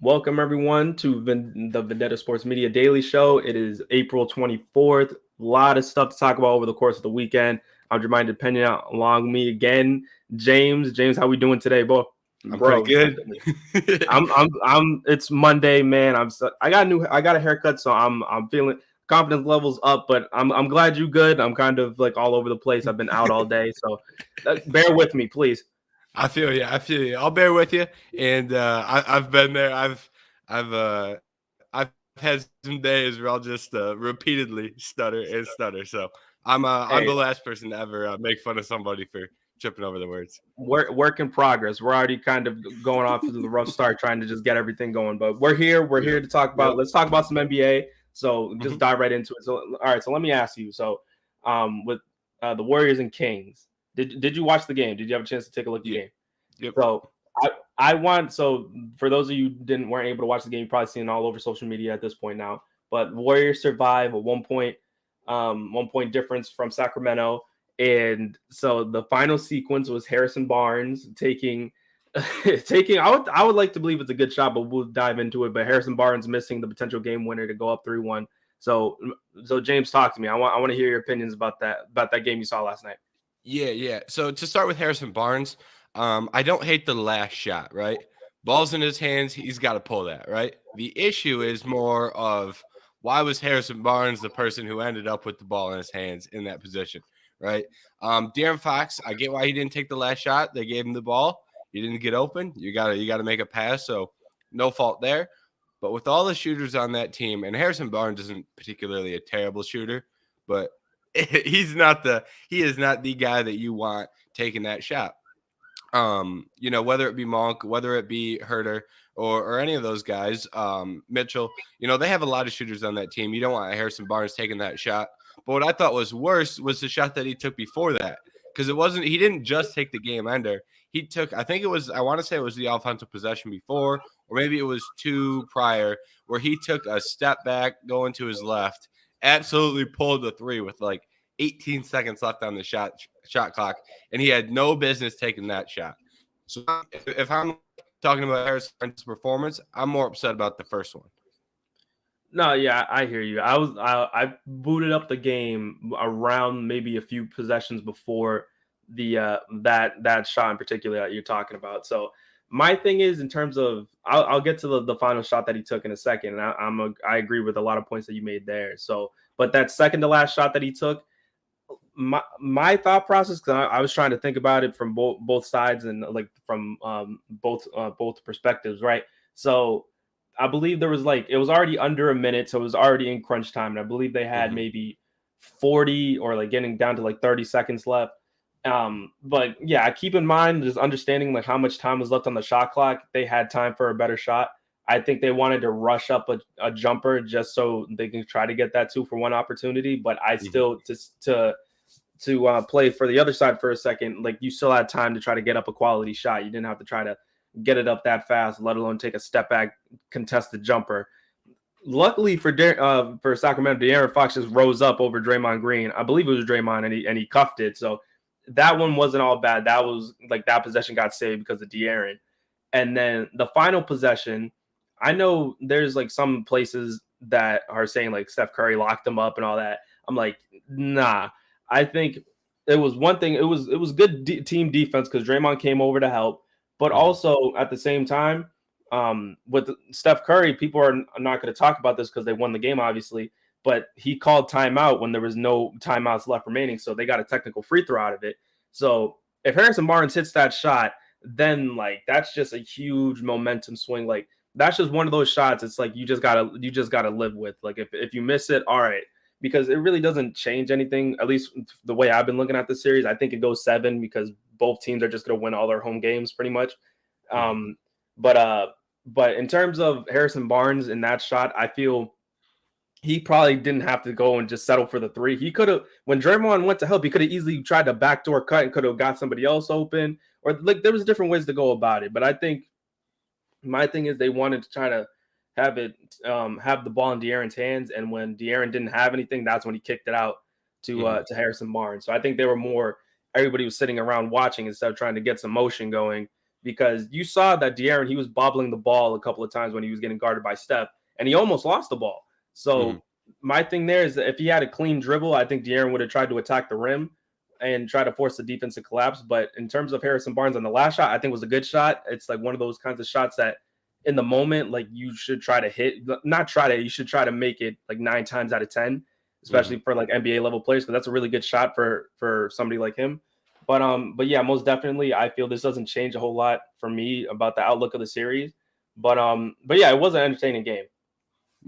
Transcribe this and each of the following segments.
Welcome everyone to the Vendetta Sports Media Daily Show. It is April 24th. A lot of stuff to talk about over the course of the weekend. I'm Jermaine Depending along with me again, James. James, how we doing today, I'm pretty good. I'm. It's Monday, man. I got a haircut, so I'm feeling confidence levels up. But I'm glad you good. I'm kind of like all over the place. I've been out all day, so bear with me, please. I feel you. I feel you. I'll bear with you. And I've been there. I've had some days where I'll just repeatedly stutter and stutter. So I'm the Hey, last person to ever make fun of somebody for tripping over the words. work in progress. We're already kind of going off to the rough start, trying to just get everything going. But we're here. We're here Yep. to talk about. Yep. Let's talk about some NBA. So just Hmm. dive right into it. So all right. So let me ask you. So with the Warriors and Kings, did you watch the game? Did you have a chance to take a look at the Yeah. game? Yep. So I want so for those of you who weren't able to watch the game, you probably seen it all over social media at this point now. But Warriors survive a 1 point difference from Sacramento, and so the final sequence was Harrison Barnes taking taking. I would like to believe it's a good shot, but we'll dive into it. But Harrison Barnes missing the potential game winner to go up 3-1. So James, talk to me. I want to hear your opinions about that game you saw last night. Yeah. So to start with Harrison Barnes, I don't hate the last shot, right? Ball's in his hands, he's got to pull that, right? The issue is more of why was Harrison Barnes the person who ended up with the ball in his hands in that position, right? De'Aaron Fox, I get why he didn't take the last shot. They gave him the ball. He didn't get open. You gotta make a pass, so no fault there. But with all the shooters on that team, and Harrison Barnes isn't particularly a terrible shooter, but he is not the guy that you want taking that shot. Whether it be Monk, whether it be Herter or any of those guys, Mitchell, they have a lot of shooters on that team. You don't want Harrison Barnes taking that shot. But what I thought was worse was the shot that he took before that. Because he didn't just take the game ender. He took, I want to say it was the offensive possession before, or maybe it was two prior, where he took a step back going to his left, absolutely pulled the three with like 18 seconds left on the shot clock, and he had no business taking that shot. So if I'm talking about Harrison's performance, I'm more upset about the first one. No, yeah, I hear you. I booted up the game around maybe a few possessions before the that shot in particular that you're talking about. So my thing is in terms of I'll get to the final shot that he took in a second, and I agree with a lot of points that you made there. So, but that second to last shot that he took, my thought process, because I was trying to think about it from both sides and like from both perspectives, right? So I believe there was like it was already under a minute, so it was already in crunch time, and I believe they had Mm-hmm. maybe 40 or like getting down to like 30 seconds left. But yeah, keep in mind just understanding like how much time was left on the shot clock. They had time for a better shot. I think they wanted to rush up a jumper just so they can try to get that 2-for-1 opportunity. But I Mm-hmm. still to play for the other side for a second, like you still had time to try to get up a quality shot. You didn't have to try to get it up that fast, let alone take a step back contested jumper. Luckily for Sacramento, De'Aaron Fox just rose up over Draymond Green. I believe it was Draymond, and he cuffed it. So that one wasn't all bad. That was like that possession got saved because of De'Aaron. And then the final possession, I know there's like some places that are saying like Steph Curry locked them up and all that. I'm like, nah. I think it was one thing. It was good team defense because Draymond came over to help, but Mm-hmm. also at the same time, with Steph Curry, people are not going to talk about this because they won the game, obviously. But he called timeout when there was no timeouts left remaining, so they got a technical free throw out of it. So if Harrison Barnes hits that shot, then like that's just a huge momentum swing. Like that's just one of those shots. It's like you just gotta live with. Like if you miss it, all right, because it really doesn't change anything. At least the way I've been looking at the series, I think it goes 7 because both teams are just gonna win all their home games pretty much. Mm-hmm. Um, but in terms of Harrison Barnes in that shot, I feel he probably didn't have to go and just settle for the three. He could have, when Draymond went to help, he could have easily tried to backdoor cut and could have got somebody else open. Or like there was different ways to go about it. But I think my thing is they wanted to try to have the ball in De'Aaron's hands, and when De'Aaron didn't have anything, that's when he kicked it out Mm-hmm. to Harrison Barnes. So I think they were more everybody was sitting around watching instead of trying to get some motion going because you saw that De'Aaron, he was bobbling the ball a couple of times when he was getting guarded by Steph, and he almost lost the ball. So my thing there is that if he had a clean dribble, I think De'Aaron would have tried to attack the rim and try to force the defense to collapse. But in terms of Harrison Barnes on the last shot, I think was a good shot. It's like one of those kinds of shots that in the moment, like you should try to hit, not try to, you should try to make it like 9 times out of 10, especially for like NBA level players, because that's a really good shot for somebody like him. But yeah, most definitely, I feel this doesn't change a whole lot for me about the outlook of the series. But yeah, it was an entertaining game.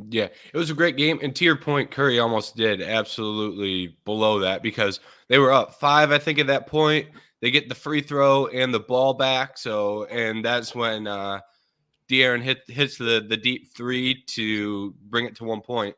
Yeah, it was a great game. And to your point, Curry almost did absolutely below that because they were up 5, I think, at that point. They get the free throw and the ball back. So, and that's when De'Aaron hits the deep 3 to bring it to 1 point.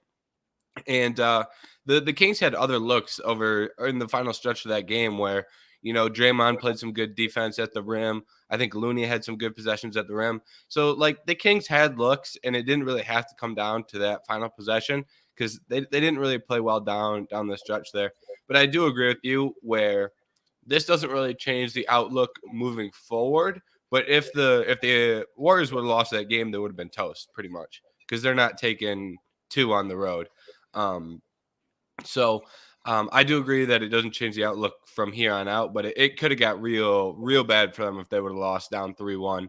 And the Kings had other looks over in the final stretch of that game where, Draymond played some good defense at the rim. I think Looney had some good possessions at the rim. So, like, the Kings had looks, and it didn't really have to come down to that final possession because they didn't really play well down the stretch there. But I do agree with you where this doesn't really change the outlook moving forward. But if the Warriors would have lost that game, they would have been toast pretty much because they're not taking 2 on the road. So I do agree that it doesn't change the outlook from here on out, but it could have got real bad for them if they would have lost down 3-1.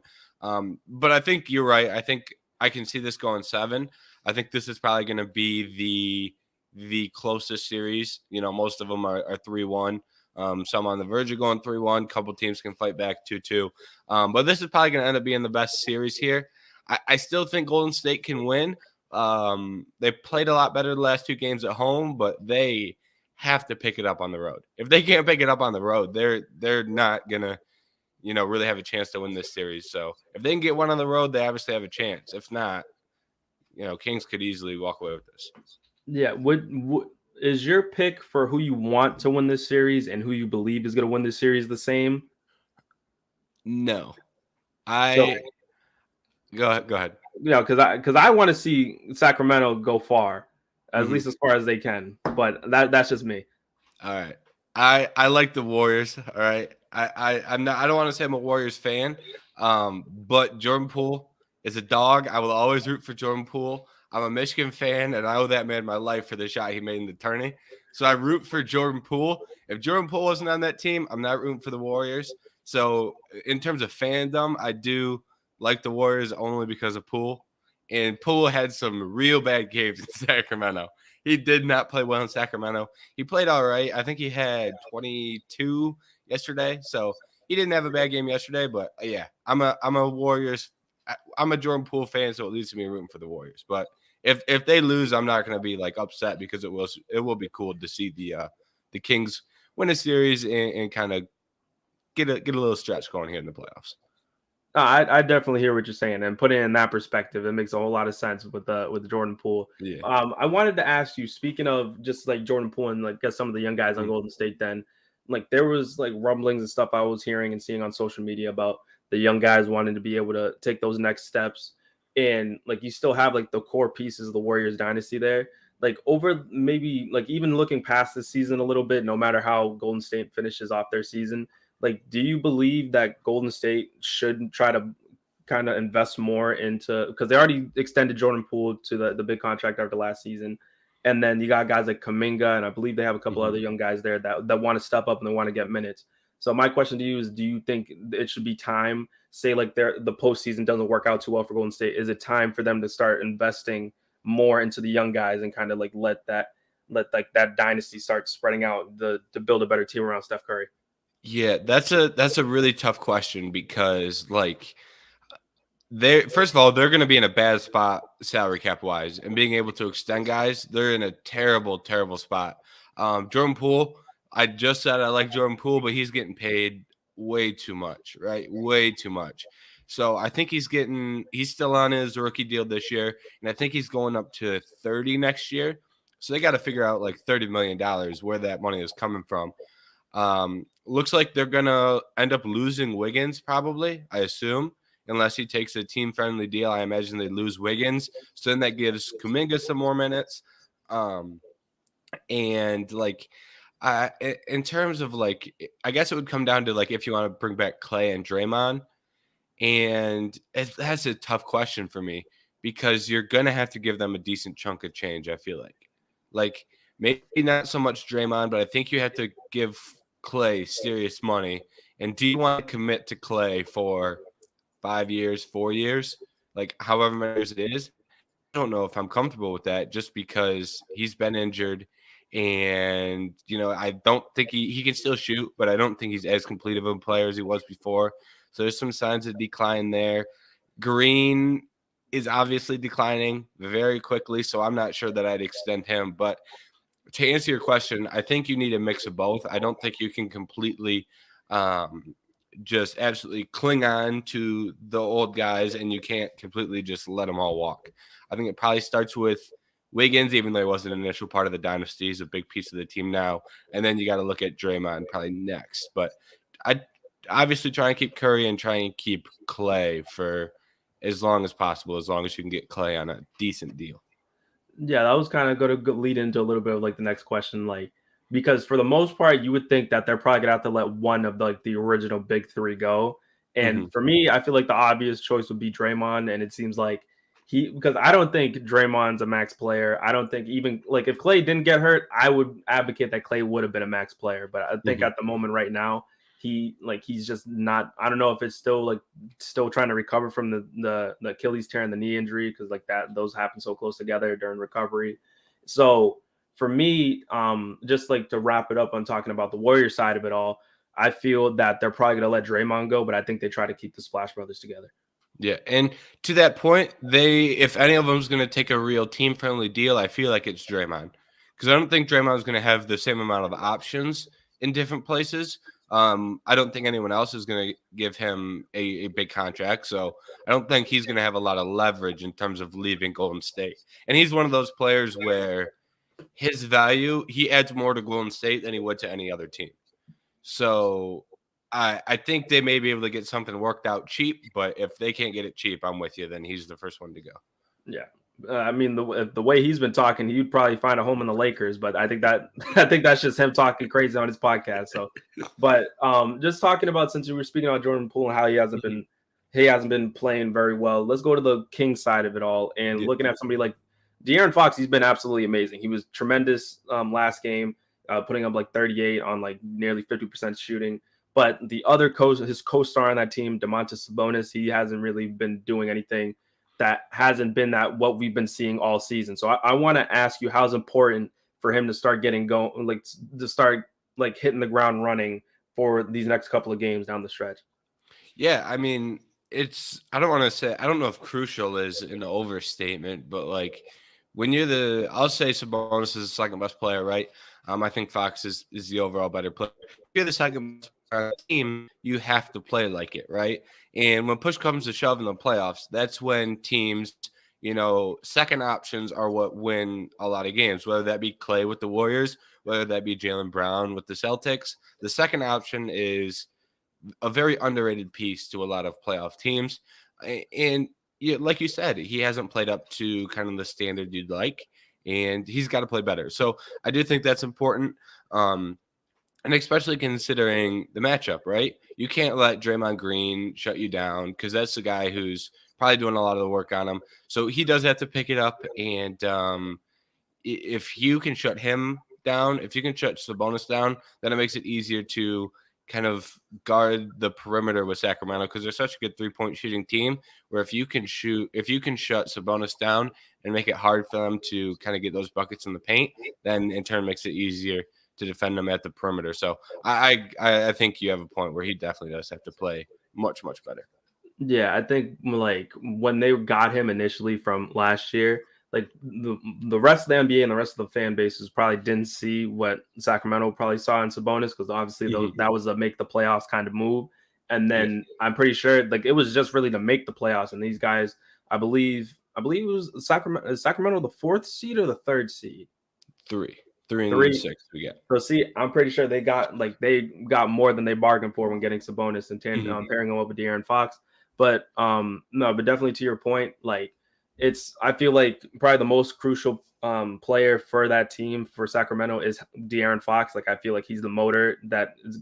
But I think you're right. I think I can see this going 7. I think this is probably going to be the closest series. Most of them are 3-1. Some on the verge of going 3-1. Couple teams can fight back 2-2. But this is probably going to end up being the best series here. I still think Golden State can win. They played a lot better the last 2 games at home, but they have to pick it up on the road. If they can't pick it up on the road, they're not gonna, really have a chance to win this series. So if they can get one on the road, they obviously have a chance. If not, Kings could easily walk away with this. Yeah, what is your pick for who you want to win this series and who you believe is going to win this series the same? No, So, go ahead. Because I want to see Sacramento go far, at least Mm-hmm. as far as they can. But that's just me. All right. I like the Warriors. All right. I'm not. I don't want to say I'm a Warriors fan. But Jordan Poole is a dog. I will always root for Jordan Poole. I'm a Michigan fan, and I owe that man my life for the shot he made in the tourney. So I root for Jordan Poole. If Jordan Poole wasn't on that team, I'm not rooting for the Warriors. So in terms of fandom, I do like the Warriors only because of Poole. And Poole had some real bad games in Sacramento. He did not play well in Sacramento. He played all right. I think he had 22 yesterday. So he didn't have a bad game yesterday. But yeah, I'm a Warriors. I'm a Jordan Poole fan, so it leads to me rooting for the Warriors. But if they lose, I'm not going to be like upset because it will be cool to see the Kings win a series and kind of get a little stretch going here in the playoffs. I definitely hear what you're saying, and put it in that perspective, it makes a whole lot of sense with Jordan Poole. Yeah. I wanted to ask you, speaking of just like Jordan Poole and like some of the young guys on Golden State, then like there was like rumblings and stuff I was hearing and seeing on social media about the young guys wanting to be able to take those next steps, and like you still have like the core pieces of the Warriors dynasty there. Like over maybe like even looking past this season a little bit, no matter how Golden State finishes off their season. Like, do you believe that Golden State should try to kind of invest more into, because they already extended Jordan Poole to the big contract after last season, and then you got guys like Kuminga, and I believe they have a couple other young guys there that want to step up and they want to get minutes. So my question to you is, do you think it should be time, say like the postseason doesn't work out too well for Golden State, is it time for them to start investing more into the young guys and kind of like let that dynasty start spreading out to build a better team around Steph Curry? Yeah, that's a really tough question because like first of all, they're going to be in a bad spot salary cap wise, and being able to extend guys, they're in a terrible spot. Jordan Poole, I just said I like Jordan Poole, but he's getting paid way too much, right? Way too much. So I think he's still on his rookie deal this year, and I think he's going up to 30 next year. So they got to figure out like $30 million where that money is coming from. Looks like they're going to end up losing Wiggins probably, I assume, unless he takes a team-friendly deal. I imagine they lose Wiggins. So then that gives Kuminga some more minutes. And, like, in terms of, like, I guess it would come down to, like, if you want to bring back Clay and Draymond. And that's a tough question for me because you're going to have to give them a decent chunk of change, I feel like. Like, maybe not so much Draymond, but I think you have to give Clay serious money. And do you want to commit to Clay for 5 years, 4 years, like however many years it is? I don't know if I'm comfortable with that just because he's been injured. And, I don't think he can still shoot, but I don't think he's as complete of a player as he was before. So there's some signs of decline there. Green is obviously declining very quickly, so I'm not sure that I'd extend him. But to answer your question, I think you need a mix of both. I don't think you can completely just absolutely cling on to the old guys and you can't completely just let them all walk. I think it probably starts with Wiggins, even though he wasn't an initial part of the dynasty. He's a big piece of the team now. And then you got to look at Draymond probably next. But I obviously try and keep Curry and try and keep Clay for as long as possible, as long as you can get Clay on a decent deal. Yeah, that was kind of going to lead into a little bit of like the next question, like because for the most part, you would think that they're probably gonna have to let one of the original big three go. And for me, I feel like the obvious choice would be Draymond, and it seems like because I don't think Draymond's a max player. I don't think even like if Clay didn't get hurt, I would advocate that Clay would have been a max player. But I think at the moment right now, he's just not. I don't know if it's still trying to recover from the Achilles tear and the knee injury because like that those happen so close together during recovery. So for me, just like to wrap it up on talking about the Warrior side of it all, I feel that they're probably going to let Draymond go, but I think they try to keep the Splash Brothers together. Yeah, and to that point, if any of them is going to take a real team-friendly deal, I feel like it's Draymond. Because I don't think Draymond is going to have the same amount of options in different places. I don't think anyone else is going to give him a big contract. So I don't think he's going to have a lot of leverage in terms of leaving Golden State. And he's one of those players where his value, he adds more to Golden State than he would to any other team. So I think they may be able to get something worked out cheap, but if they can't get it cheap, I'm with you. Then he's the first one to go. Yeah. I mean, the way he's been talking, he'd probably find a home in the Lakers, but I think that's just him talking crazy on his podcast. So, but just talking about, since we were speaking about Jordan Poole and how he hasn't been playing very well, let's go to the King side of it all and looking at somebody like De'Aaron Fox. He's been absolutely amazing. He was tremendous last game, putting up like 38 on like nearly 50% shooting. But the other his co-star on that team, Domantas Sabonis, he hasn't really been doing anything that hasn't been what we've been seeing all season. So I want to ask you, how's important for him to start getting going, like to start like hitting the ground running for these next couple of games down the stretch? Yeah, I mean, I don't know if crucial is an overstatement, but like when I'll say Sabonis is the second best player, right? I think Fox is the overall better player. If you're the second best player on the team, you have to play like it, right? And when push comes to shove in the playoffs, that's when teams, second options are what win a lot of games, whether that be Clay with the Warriors, whether that be Jaylen Brown with the Celtics. The second option is a very underrated piece to a lot of playoff teams. And like you said, he hasn't played up to kind of the standard you'd like, and he's got to play better. So I do think that's important. And especially considering the matchup, right? You can't let Draymond Green shut you down because that's the guy who's probably doing a lot of the work on him. So he does have to pick it up. And if you can shut him down, if you can shut Sabonis down, then it makes it easier to kind of guard the perimeter with Sacramento because they're such a good 3-point shooting team where if you can shut Sabonis down and make it hard for them to kind of get those buckets in the paint, then in turn makes it easier to defend them at the perimeter. So I think you have a point where he definitely does have to play much, much better. Yeah, I think like when they got him initially from last year, like the rest of the NBA and the rest of the fan bases probably didn't see what Sacramento probably saw in Sabonis because obviously that was a make the playoffs kind of move. And then I'm pretty sure like it was just really to make the playoffs. And these guys, I believe it was Sacramento the 4th seed or the 3rd seed? 3 and 6 we get. So see, I'm pretty sure they got more than they bargained for when getting Sabonis and pairing him up with De'Aaron Fox. But no, but definitely to your point, like I feel like probably the most crucial player for that team for Sacramento is De'Aaron Fox. Like I feel like he's the motor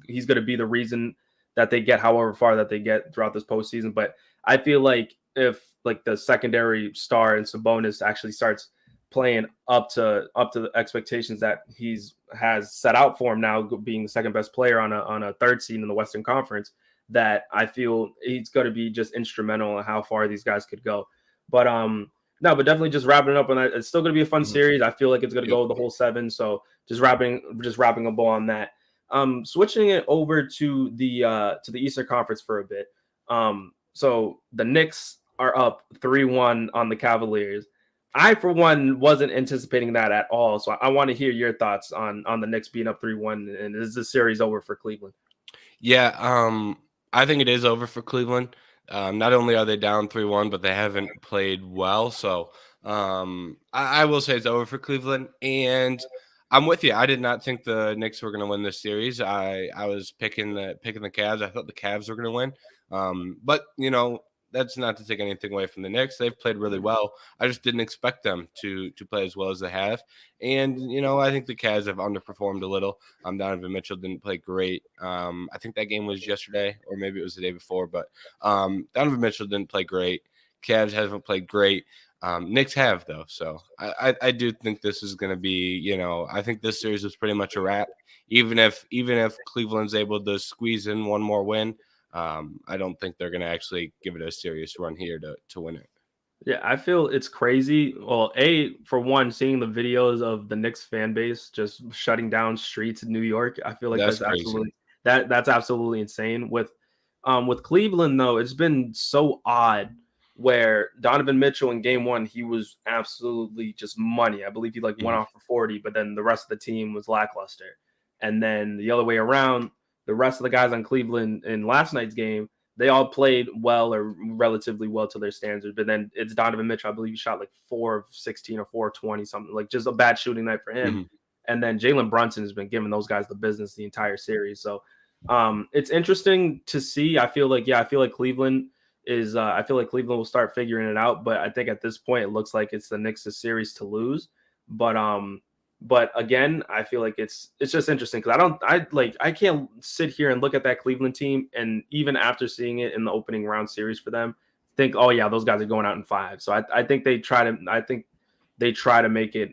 he's going to be the reason that they get, however far that they get throughout this postseason. But I feel like if like the secondary star and Sabonis actually starts playing up to the expectations that he's has set out for him now, being the second best player on a third seed in the Western Conference, that I feel he's going to be just instrumental in how far these guys could go. But no, but definitely just wrapping it up on that. It's still going to be a fun series. I feel like it's going to go the whole 7. So just wrapping a bow on that. Switching it over to the Eastern Conference for a bit. So the Knicks are up 3-1 on the Cavaliers. I, for one, wasn't anticipating that at all. So I want to hear your thoughts on the Knicks being up 3-1, and is the series over for Cleveland? Yeah, I think it is over for Cleveland. Not only are they down 3-1, but they haven't played well. So I will say it's over for Cleveland. And I'm with you. I did not think the Knicks were going to win this series. I was picking the Cavs. I thought the Cavs were going to win. But that's not to take anything away from the Knicks. They've played really well. I just didn't expect them to play as well as they have. And, I think the Cavs have underperformed a little. Donovan Mitchell didn't play great. I think that game was yesterday, or maybe it was the day before. But Donovan Mitchell didn't play great. Cavs haven't played great. Knicks have, though. So I do think this is going to be, I think this series is pretty much a wrap. Even if Cleveland's able to squeeze in one more win, I don't think they're going to actually give it a serious run here to win it. Yeah, I feel it's crazy. Well, for one, seeing the videos of the Knicks fan base just shutting down streets in New York, I feel like that's absolutely that's absolutely insane. With Cleveland though, it's been so odd where Donovan Mitchell in game 1, he was absolutely just money. I believe he went off for 40, but then the rest of the team was lackluster. And then the other way around, the rest of the guys on Cleveland in last night's game, they all played well or relatively well to their standards. But then it's Donovan Mitchell. I believe he shot 4 of 16 or 4 of 20, something, just a bad shooting night for him. And then Jalen Brunson has been giving those guys the business the entire series. So it's interesting to see. I feel like Cleveland will start figuring it out. But I think at this point, it looks like it's the Knicks' series to lose. But again, I feel like it's just interesting because I can't sit here and look at that Cleveland team and even after seeing it in the opening round series for them, think, oh yeah, those guys are going out in 5. So I think they try to make it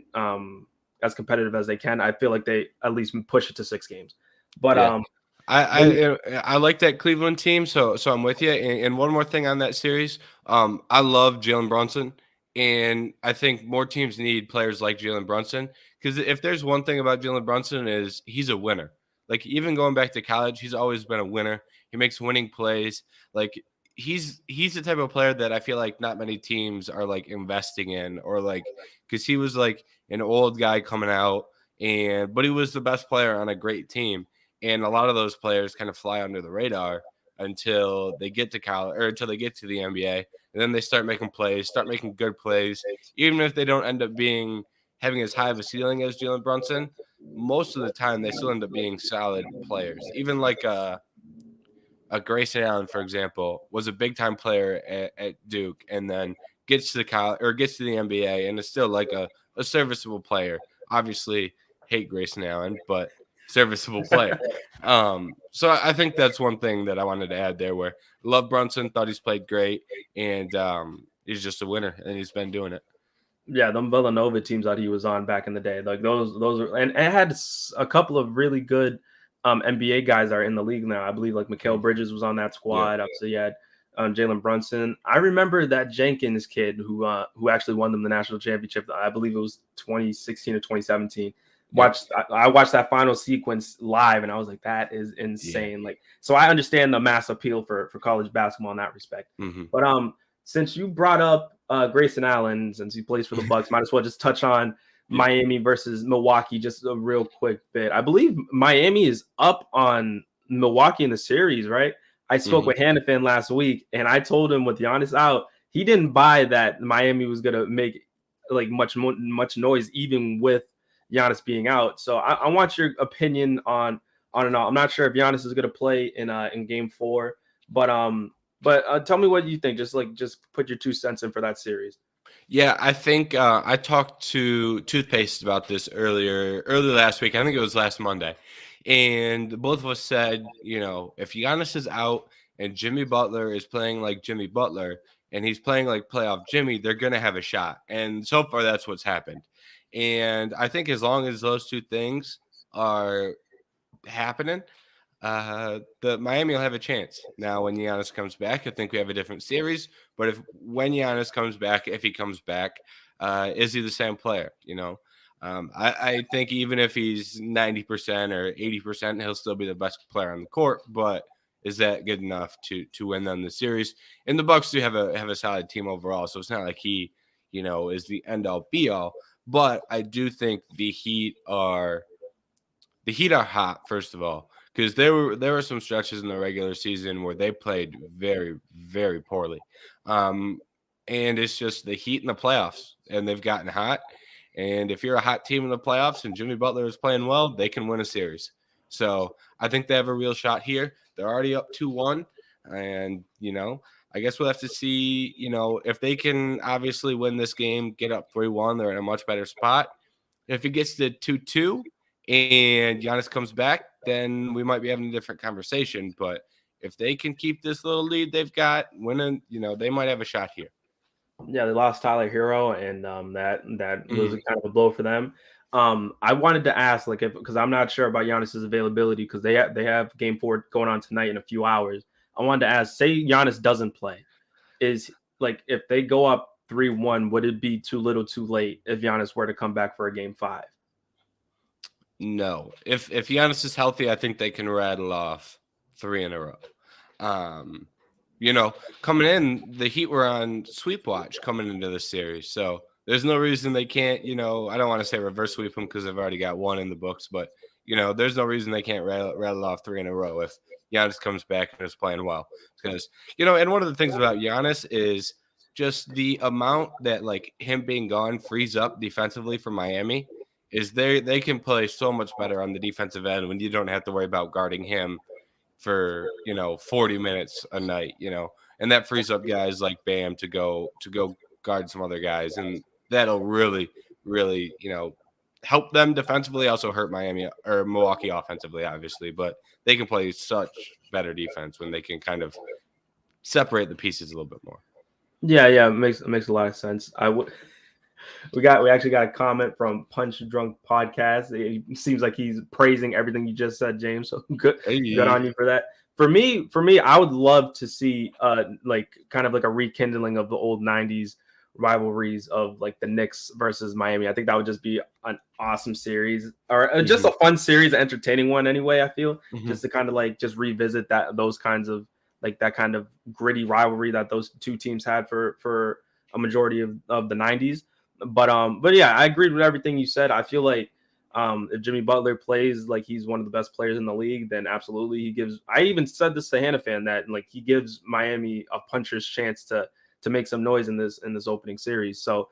as competitive as they can. I feel like they at least push it to 6 games. But yeah. I like that Cleveland team, so I'm with you. And one more thing on that series, I love Jalen Brunson, and I think more teams need players like Jalen Brunson. Because if there's one thing about Jalen Brunson is he's a winner. Even going back to college, he's always been a winner. He makes winning plays. He's the type of player that I feel like not many teams are investing in, or because he was an old guy coming out, but he was the best player on a great team. And a lot of those players kind of fly under the radar until they get to college or until they get to the NBA, and then they start making good plays, even if they don't end up having as high of a ceiling as Jalen Brunson. Most of the time, they still end up being solid players. Even a Grayson Allen, for example, was a big time player at Duke, and then gets to the college or gets to the NBA, and is still a serviceable player. Obviously, hate Grayson Allen, but serviceable player. So I think that's one thing that I wanted to add there. Where love Brunson, thought he's played great, and he's just a winner, and he's been doing it. Yeah, them Villanova teams that he was on back in the day, those are, and it had a couple of really good NBA guys are in the league now. I believe Mikal Bridges was on that squad. Yeah. Obviously, you had Jalen Brunson. I remember that Jenkins kid who actually won them the national championship. I believe it was 2016 or 2017. I watched that final sequence live, and I was like, that is insane. Yeah. So I understand the mass appeal for college basketball in that respect. But since you brought up Grayson Allen, since he plays for the Bucks, might as well just touch on Miami versus Milwaukee just a real quick bit. I believe Miami is up on Milwaukee in the series, right? I spoke with Hannafin last week, and I told him with Giannis out, he didn't buy that Miami was going to make much noise even with Giannis being out. So I want your opinion on and all. I'm not sure if Giannis is going to play in game 4, but tell me what you think. Just put your 2 cents in for that series. Yeah, I think I talked to Toothpaste about this earlier last week. I think it was last Monday. And both of us said, if Giannis is out and Jimmy Butler is playing like Jimmy Butler and he's playing like playoff Jimmy, they're going to have a shot. And so far, that's what's happened. And I think as long as those two things are happening, the Miami will have a chance. Now, when Giannis comes back, I think we have a different series. But when Giannis comes back, if he comes back, is he the same player? I think even if he's 90% or 80%, he'll still be the best player on the court. But is that good enough to win them the series? And the Bucks do have a solid team overall, so it's not like he is the end all be all. But I do think the Heat are hot, first of all, because there were some stretches in the regular season where they played very, very poorly. And it's just the Heat in the playoffs, and they've gotten hot. And if you're a hot team in the playoffs and Jimmy Butler is playing well, they can win a series. So I think they have a real shot here. They're already up 2-1. And, I guess we'll have to see, if they can obviously win this game, get up 3-1, they're in a much better spot. If it gets to 2-2 and Giannis comes back, then we might be having a different conversation. But if they can keep this little lead they've got, winning, they might have a shot here. Yeah, they lost Tyler Hero, and that was kind of a blow for them. I wanted to ask, because I'm not sure about Giannis's availability, because they have Game 4 going on tonight in a few hours. I wanted to ask, say Giannis doesn't play, is if they go up 3-1, would it be too little, too late if Giannis were to come back for a Game 5? No, if Giannis is healthy, I think they can rattle off 3 in a row. Coming in, the Heat were on sweep watch coming into the series. So there's no reason they can't, I don't want to say reverse sweep them because they've already got one in the books, but, there's no reason they can't rattle off 3 in a row if Giannis comes back and is playing well. Because, and one of the things about Giannis is just the amount that, him being gone frees up defensively for Miami is they can play so much better on the defensive end when you don't have to worry about guarding him for 40 minutes a night, and that frees up guys like Bam to go guard some other guys, and that'll really help them defensively, also hurt Miami or Milwaukee offensively, obviously, but they can play such better defense when they can kind of separate the pieces a little bit more. Yeah, it makes a lot of sense. We actually got a comment from Punch Drunk Podcast. It seems like he's praising everything you just said, James. So good on you for that. For me, I would love to see kind of a rekindling of the old '90s rivalries of the Knicks versus Miami. I think that would just be an awesome series, or just a fun series, an entertaining one anyway. I feel just to kind of just revisit those kinds of that kind of gritty rivalry that those two teams had for a majority of the '90s. But yeah, I agreed with everything you said. I feel like if Jimmy Butler plays like he's one of the best players in the league, then absolutely he gives. I even said this to Hannah fan that he gives Miami a puncher's chance to make some noise in this opening series. So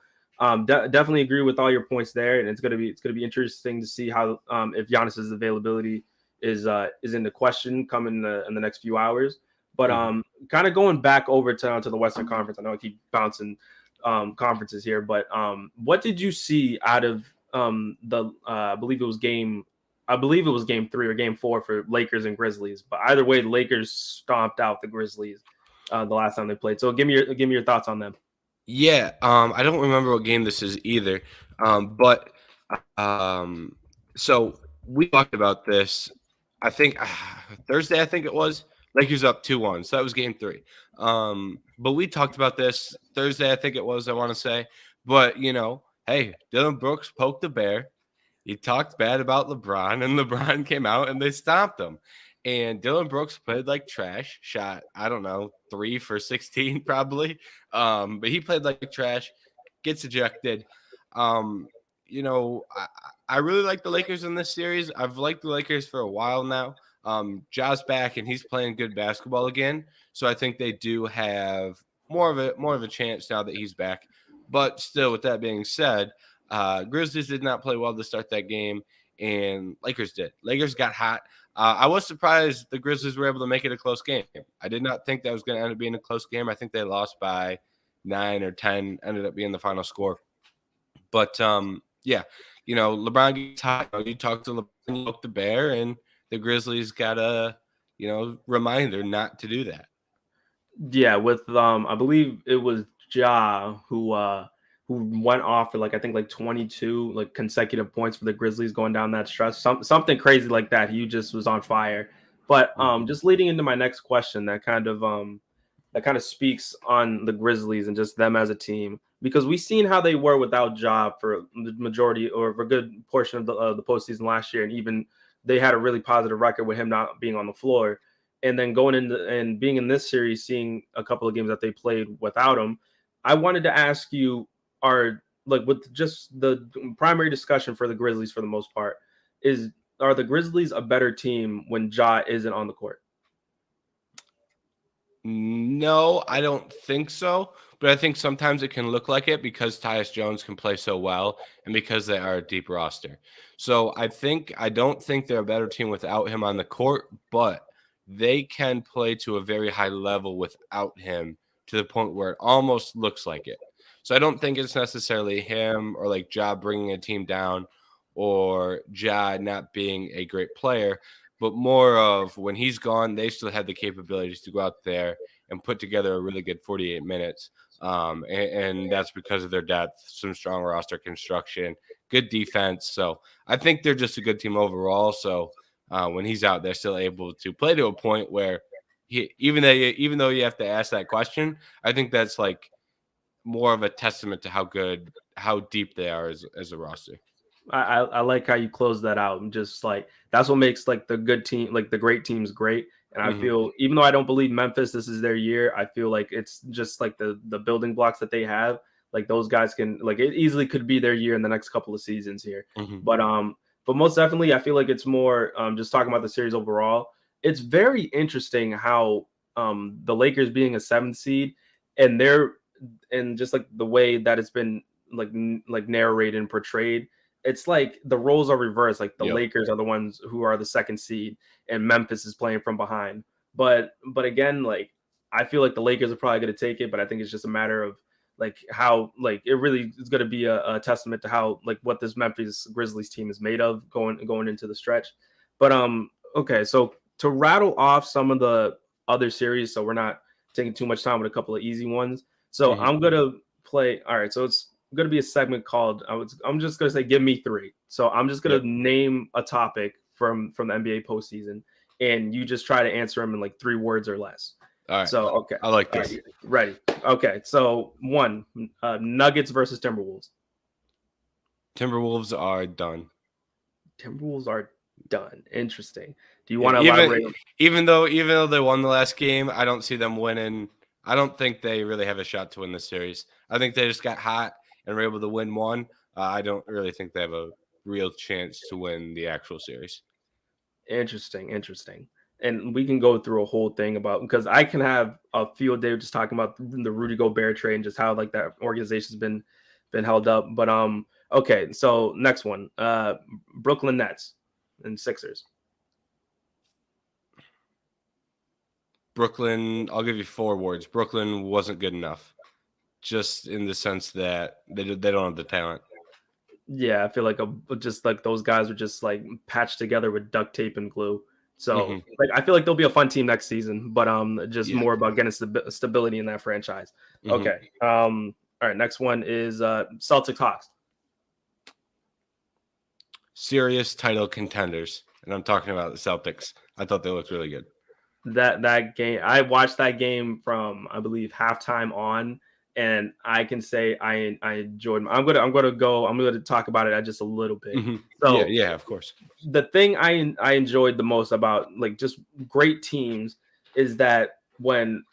definitely agree with all your points there, and it's gonna be interesting to see how if Giannis's availability is in the question coming in the next few hours. But kind of going back over to the Western Conference, I know I keep bouncing conferences here, but what did you see out of I believe it was game 3 or game 4 for Lakers and Grizzlies, but either way the Lakers stomped out the Grizzlies the last time they played. So give me your thoughts on them. Yeah, I don't remember what game this is either, but so we talked about this, I think Thursday, I think it was. Lakers up 2-1, so that was game 3. But we talked about this Thursday, I think it was, I want to say. But, hey, Dillon Brooks poked the bear. He talked bad about LeBron, and LeBron came out and they stomped him. And Dillon Brooks played like trash, shot, I don't know, 3 for 16 probably. But he played like trash, gets ejected. I really like the Lakers in this series. I've liked the Lakers for a while now. Ja's back and he's playing good basketball again. So I think they do have more of a chance now that he's back. But still, with that being said, Grizzlies did not play well to start that game, and Lakers did. Lakers got hot. I was surprised the Grizzlies were able to make it a close game. I did not think that was going to end up being a close game. I think they lost by 9 or 10, ended up being the final score. But, yeah, LeBron gets hot. You talk to LeBron, you poke the bear, and the Grizzlies got a, reminder not to do that. Yeah, with I believe it was Ja who went off for like I think like 22 like consecutive points for the Grizzlies going down that stretch. Something crazy like that. He just was on fire. But just leading into my next question that kind of speaks on the Grizzlies and just them as a team because we've seen how they were without Ja for the majority or for a good portion of the postseason last year, and even they had a really positive record with him not being on the floor. And then going into and being in this series, seeing a couple of games that they played without him, I wanted to ask you, are like with just the primary discussion for the Grizzlies for the most part, are the Grizzlies a better team when Ja isn't on the court? No, I don't think so. But I think sometimes it can look like it because Tyus Jones can play so well and because they are a deep roster. So I don't think they're a better team without him on the court, but they can play to a very high level without him to the point where it almost looks like it. So I don't think it's necessarily him or like Ja bringing a team down or Ja not being a great player, but more of when he's gone, they still had the capabilities to go out there and put together a really good 48 minutes. And that's because of their depth, some strong roster construction, good defense. So I think they're just a good team overall. So when he's out, they're still able to play to a point where even though you have to ask that question, I think that's like more of a testament to how deep they are as a roster. I like how you close that out and just like that's what makes like the good team like the great teams great. And I Mm-hmm. feel even though I don't believe Memphis this is their year, I feel like it's just like the building blocks that they have. Like those guys can like it easily could be their year in the next couple of seasons here. Mm-hmm. But most definitely I feel like it's more just talking about the series overall. It's very interesting how the Lakers being a seventh seed and and just like the way that it's been like narrated and portrayed, it's like the roles are reversed. Like the Yep. Lakers are the ones who are the second seed, and Memphis is playing from behind. But again, like I feel like the Lakers are probably going to take it, but I think it's just a matter of like how like it really is going to be a testament to how like what this Memphis Grizzlies team is made of going into the stretch. But okay, so to rattle off some of the other series, so we're not taking too much time with a couple of easy ones. So Mm-hmm. I'm gonna play. All right, so it's going to be a segment called I'm just going to say give me three. So I'm just going Yep. to name a topic from the NBA postseason, and you just try to answer them in like 3 words or less. All right. So okay, I like all this. right, ready? Okay, so one, Nuggets versus Timberwolves. Timberwolves are done. Timberwolves are done. Interesting. Do you Yeah, want to elaborate? even though they won the last game, I don't see them winning. I don't think they really have a shot to win this series. I think they just got hot and were able to win one. I don't really think they have a real chance to win the actual series. Interesting. And we can go through a whole thing about because I can have a field day just talking about the Rudy Gobert trade and just how like that organization's been held up. But okay, so next one. Brooklyn Nets and Sixers. Brooklyn, I'll give you 4 words. Brooklyn wasn't good enough, just in the sense that they don't have the talent. Yeah, I feel like just like those guys were just like patched together with duct tape and glue. So Mm-hmm. like I feel like they'll be a fun team next season, but just Yeah. more about getting stability in that franchise. Mm-hmm. Okay. All right, next one is Celtics Hawks. Serious title contenders, and I'm talking about the Celtics. I thought they looked really good. That game, I watched that game from I believe halftime on, and I can say I enjoyed. I'm gonna talk about it just a little bit. Mm-hmm. So Yeah, of course. the thing I enjoyed the most about like just great teams is that when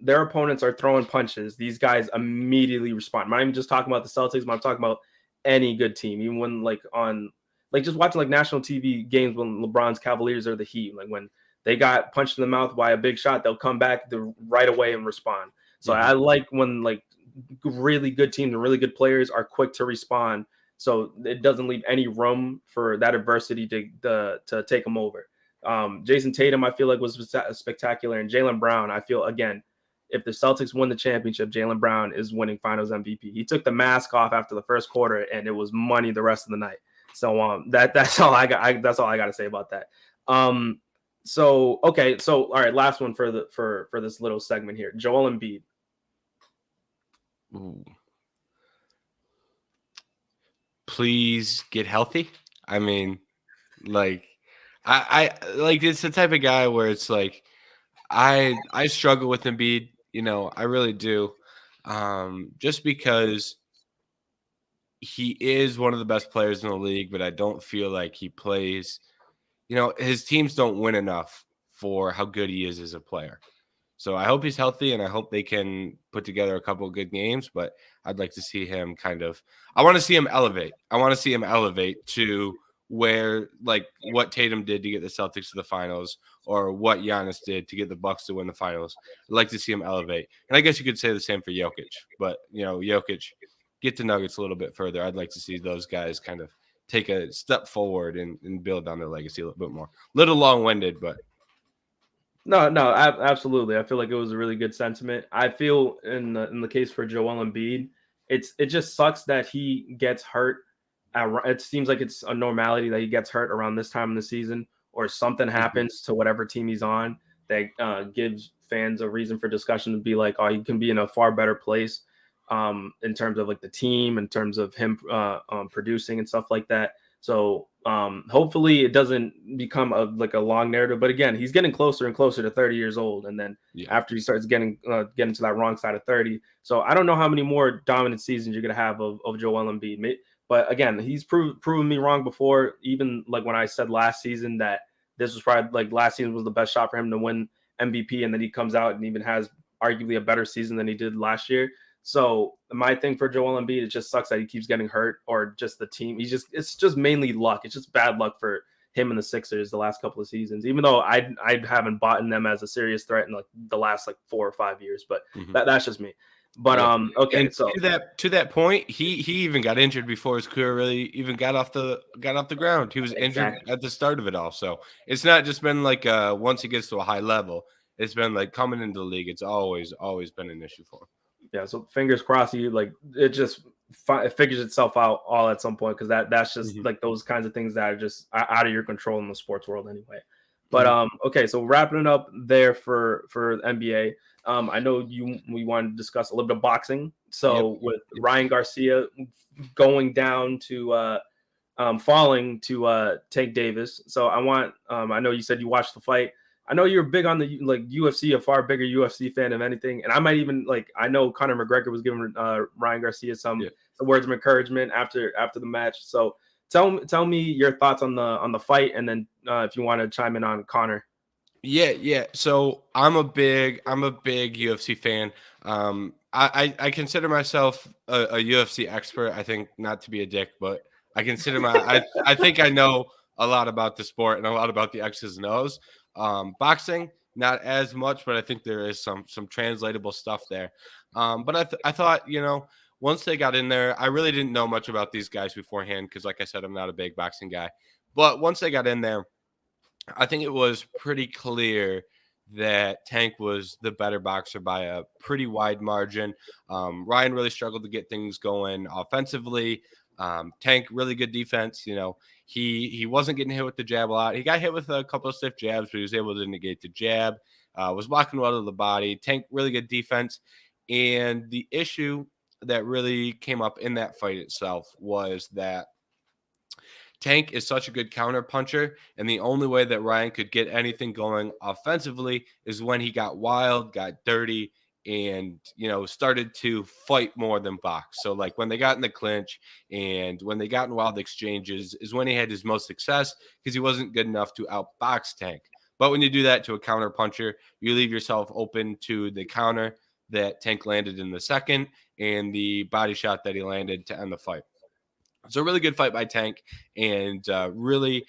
their opponents are throwing punches, these guys immediately respond. I'm not even just talking about the Celtics, but I'm talking about any good team. Even when like on like just watching like national TV games when LeBron's Cavaliers or the Heat, like when they got punched in the mouth by a big shot, they'll come back right away and respond. So Mm-hmm. I like when like really good teams and really good players are quick to respond so it doesn't leave any room for that adversity to take them over. Jason Tatum, I feel like was spectacular, and Jaylen Brown, I feel again, if the Celtics win the championship, Jaylen Brown is winning Finals MVP. He took the mask off after the first quarter, and it was money the rest of the night. So that's all I got. That's all I got to say about that. So okay, so all right, last one for this little segment here. Joel Embiid. Ooh. Please get healthy. I mean, like, I like it's the type of guy where it's like I struggle with Embiid. I really do. Just because he is one of the best players in the league, but I don't feel like he plays. His teams don't win enough for how good he is as a player. So I hope he's healthy, and I hope they can put together a couple of good games. But I'd like to see him I want to see him elevate. I want to see him elevate to where, like, what Tatum did to get the Celtics to the finals, or what Giannis did to get the Bucks to win the finals. I'd like to see him elevate. And I guess you could say the same for Jokic. But, Jokic, get the Nuggets a little bit further. I'd like to see those guys kind of take a step forward and build on their legacy a little bit more. A little long-winded, but No, absolutely. I feel like it was a really good sentiment. I feel in the case for Joel Embiid, it just sucks that he gets hurt. It seems like it's a normality that he gets hurt around this time in the season, or something happens to whatever team he's on that gives fans a reason for discussion to be like, oh, he can be in a far better place in terms of like the team, in terms of him producing and stuff like that. So hopefully it doesn't become a long narrative. But again, he's getting closer and closer to 30 years old, and then after he starts getting to that wrong side of 30. So I don't know how many more dominant seasons you're gonna have of Joel Embiid. But again, he's proven me wrong before. Even like when I said last season that this was probably like last season was the best shot for him to win MVP, and then he comes out and even has arguably a better season than he did last year. So my thing for Joel Embiid, it just sucks that he keeps getting hurt, or just the team. It's just mainly luck. It's just bad luck for him and the Sixers the last couple of seasons. Even though I haven't bought in them as a serious threat in like the last 4 or 5 years, but that's just me. But okay, and so to that point, he even got injured before his career really even got off the ground. He was injured at the start of it all. So it's not just been like once he gets to a high level, it's been like coming into the league. It's always been an issue for him. Yeah, so fingers crossed. It just it figures itself out all at some point, because that's just like those kinds of things that are just out of your control in the sports world anyway. But okay, so wrapping it up there for NBA. I know we wanted to discuss a little bit of boxing. So with Ryan Garcia going down to falling to Tank Davis. So I know you said you watched the fight. I know you're big on the UFC, a far bigger UFC fan of anything. And I might even I know Conor McGregor was giving Ryan Garcia some words of encouragement after the match. So tell me your thoughts on the fight, and then if you want to chime in on Conor. Yeah. So I'm a big UFC fan. I consider myself a UFC expert. I think, not to be a dick, but I consider I think I know a lot about the sport and a lot about the X's and O's. Boxing, not as much, but I think there is some translatable stuff there. But I thought, once they got in there, I really didn't know much about these guys beforehand because, like I said, I'm not a big boxing guy. But once they got in there, I think it was pretty clear that Tank was the better boxer by a pretty wide margin. Ryan really struggled to get things going offensively. Tank, really good defense. He wasn't getting hit with the jab a lot. He got hit with a couple of stiff jabs, but he was able to negate the jab. Was blocking well to the body. Tank, really good defense. And the issue that really came up in that fight itself was that Tank is such a good counter puncher, and the only way that Ryan could get anything going offensively is when he got wild, got dirty, and started to fight more than box. So like when they got in the clinch and when they got in wild exchanges is when he had his most success, because he wasn't good enough to outbox Tank. But when you do that to a counter puncher, you leave yourself open to the counter that Tank landed in the second and the body shot that he landed to end the fight. So a really good fight by Tank, and really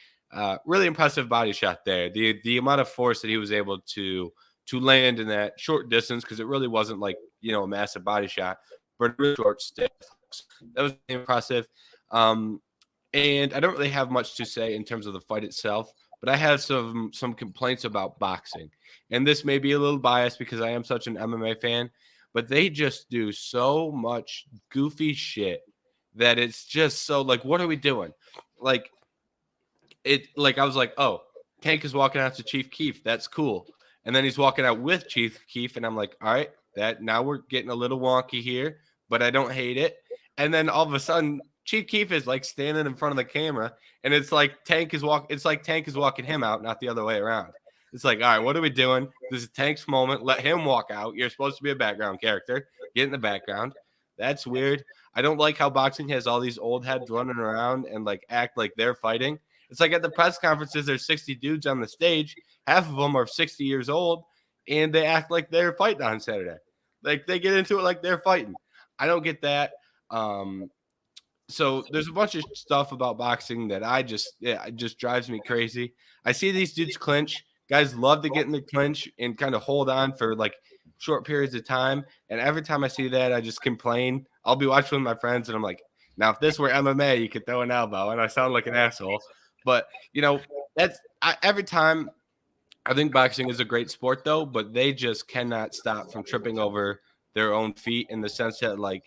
impressive body shot there. The amount of force that he was able to land in that short distance, because it really wasn't like a massive body shot, but a really short stick. That was impressive. And I don't really have much to say in terms of the fight itself, but I have some complaints about boxing, and this may be a little biased because I am such an MMA fan, but they just do so much goofy shit that it's just so like, what are we doing? like I was like, oh, Tank is walking out to Chief Keef. That's cool. And then he's walking out with Chief Keef, and I'm like, all right, that now we're getting a little wonky here, but I don't hate it. And then all of a sudden, Chief Keef is like standing in front of the camera, and it's like Tank is walking him out, not the other way around. It's like, all right, what are we doing? This is Tank's moment. Let him walk out. You're supposed to be a background character. Get in the background. That's weird. I don't like how boxing has all these old heads running around and like act like they're fighting. It's like at the press conferences, there's 60 dudes on the stage. Half of them are 60 years old, and they act like they're fighting on Saturday. Like they get into it like they're fighting. I don't get that. So there's a bunch of stuff about boxing that it just drives me crazy. I see these dudes clinch. Guys love to get in the clinch and kind of hold on for like short periods of time. And every time I see that, I just complain. I'll be watching with my friends, and I'm like, now if this were MMA, you could throw an elbow, and I sound like an asshole. But every time. I think boxing is a great sport, though, but they just cannot stop from tripping over their own feet in the sense that, like,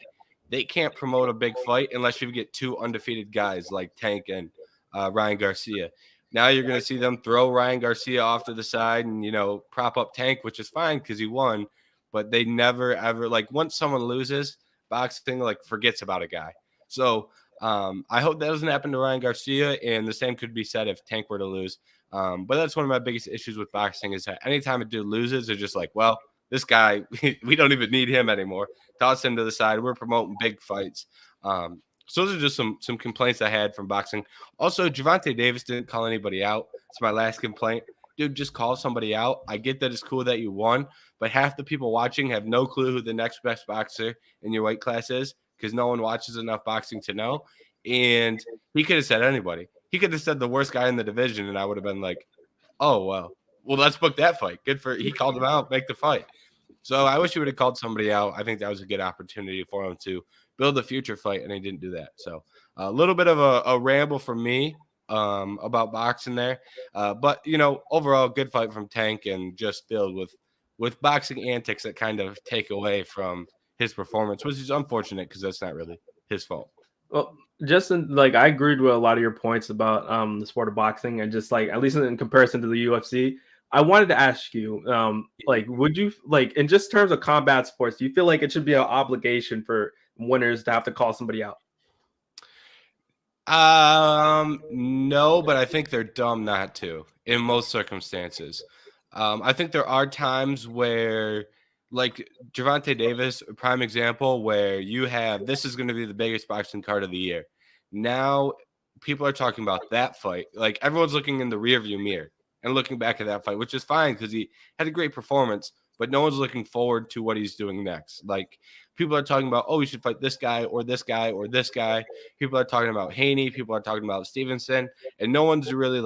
they can't promote a big fight unless you get two undefeated guys like Tank and Ryan Garcia. Now you're going to see them throw Ryan Garcia off to the side and, prop up Tank, which is fine because he won. But they never, ever, like, once someone loses, boxing, like, forgets about a guy. So I hope that doesn't happen to Ryan Garcia, and the same could be said if Tank were to lose. But that's one of my biggest issues with boxing is that anytime a dude loses, they're just like, well, this guy, we don't even need him anymore. Toss him to the side. We're promoting big fights. So those are just some complaints I had from boxing. Also, Gervonta Davis didn't call anybody out. It's my last complaint. Dude, just call somebody out. I get that it's cool that you won, but half the people watching have no clue who the next best boxer in your weight class is because no one watches enough boxing to know. And he could have said anybody. He could have said the worst guy in the division, and I would have been like, oh, well, let's book that fight. He called him out, make the fight. So I wish he would have called somebody out. I think that was a good opportunity for him to build a future fight, and he didn't do that. So a little bit of a ramble from me about boxing there. But, overall, good fight from Tank and just filled with boxing antics that kind of take away from his performance, which is unfortunate because that's not really his fault. Well, Justin, I agreed with a lot of your points about the sport of boxing, and just at least in comparison to the UFC, I wanted to ask you, would you in just terms of combat sports, do you feel like it should be an obligation for winners to have to call somebody out? No, but I think they're dumb not to in most circumstances. I think there are times where, like Gervonta Davis, a prime example, where this is going to be the biggest boxing card of the year. Now people are talking about that fight. Like everyone's looking in the rearview mirror and looking back at that fight, which is fine because he had a great performance, but no one's looking forward to what he's doing next. Like people are talking about, oh, we should fight this guy or this guy or this guy. People are talking about Haney. People are talking about Stevenson, and no one's really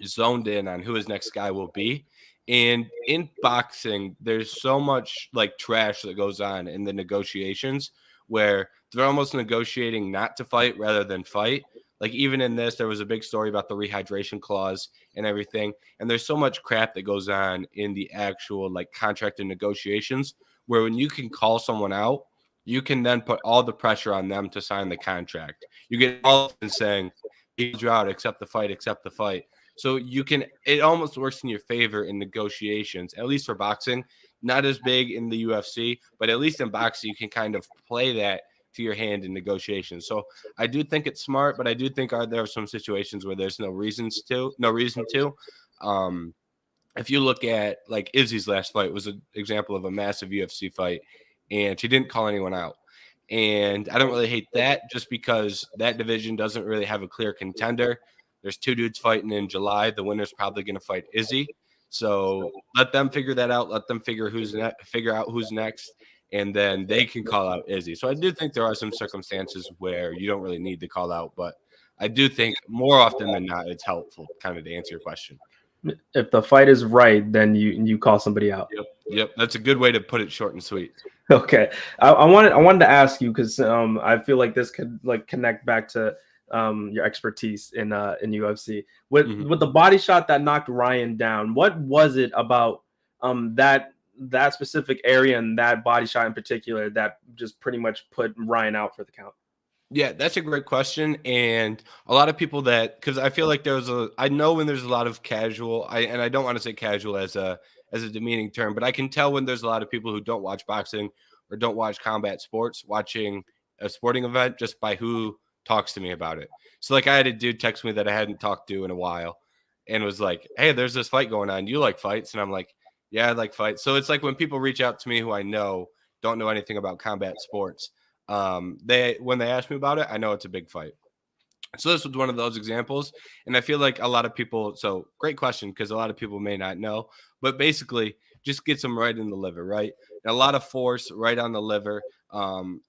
zoned in on who his next guy will be. And in boxing, there's so much trash that goes on in the negotiations where they're almost negotiating not to fight rather than fight. Like even in this, there was a big story about the rehydration clause and everything. And there's so much crap that goes on in the actual contract and negotiations where when you can call someone out, you can then put all the pressure on them to sign the contract. You get all of them saying, he's out, accept the fight. So it almost works in your favor in negotiations, at least for boxing. Not as big in the UFC, but at least in boxing, you can kind of play that to your hand in negotiations. So I do think it's smart, but I do think there are some situations where there's no reason to. If you look at Izzy's last fight was an example of a massive UFC fight, and she didn't call anyone out. And I don't really hate that just because that division doesn't really have a clear contender. There's two dudes fighting in July. The winner's probably going to fight Izzy. So let them figure that out. Let them figure out who's next, and then they can call out Izzy. So I do think there are some circumstances where you don't really need to call out, but I do think more often than not, it's helpful kind of to answer your question. If the fight is right, then you call somebody out. Yep. That's a good way to put it short and sweet. Okay. I wanted to ask you because I feel like this could connect back to your expertise in UFC with the body shot that knocked Ryan down. What was it about that specific area and that body shot in particular that just pretty much put Ryan out for the count? Yeah, that's a great question, and a lot of people that because I feel like I know when there's a lot of casual, and I don't want to say casual as a demeaning term, but I can tell when there's a lot of people who don't watch boxing or don't watch combat sports watching a sporting event just by who talks to me about it. So like I had a dude text me that I hadn't talked to in a while, and was like, "Hey, there's this fight going on. You like fights?" And I'm like, "Yeah, I like fights." So it's like when people reach out to me who I know don't know anything about combat sports, they when they ask me about it, I know it's a big fight. So this was one of those examples, and I feel like a lot of people. So great question because a lot of people may not know, but basically just gets them right in the liver, right? And a lot of force right on the liver. And